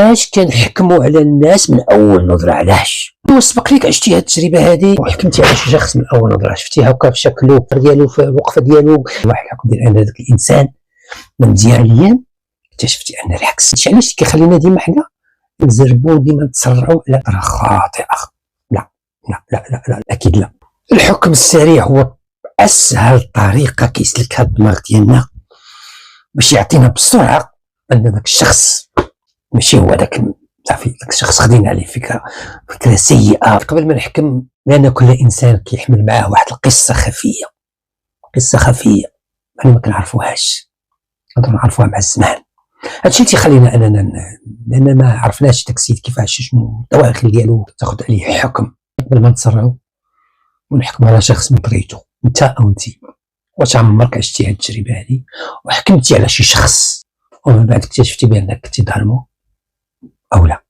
علاش كنحكموا على الناس من اول نظره؟ علاش سبق ليك عشتي هذه التجربه هذه وحكمتي على شي شخص من اول نظره؟ شفتيه هكا في شكله ديالو في الوقفه ديالو واحد الحكم ديال ان هذاك الانسان مزيانيا، اكتشفتي ان العكس. علاش كيخلينا ديما حنا نزربوا ديما نتسرعوا على طريقه خاطئه؟ لا لا لا لا لا اكيد لا. الحكم السريع هو اسهل طريقه كيسلكها الدماغ ديالنا باش يعطينا بسرعه ان ذاك الشخص ماشي هو ذاك صافي، ذاك الشخص خدينا عليه فكره سيئه. قبل ما نحكم، لان كل انسان كيحمل معاه واحد القصه خفيه، انا ما كنعرفوهاش، نقدروا نعرفوها مع الزمان. هادشي اللي تيخلينا اننا لان ما عرفناش داك السيد كيفاش شنو الدواخل ديالو تاخذ عليه حكم. قبل ما نتسرعوا ونحكموا على شخص من طريقته، انت او انت واش عمرك عشتي هاد التجربه هذه وحكمتي على شي شخص ومن بعد اكتشفتي بانك كنتي ظالمو او لا؟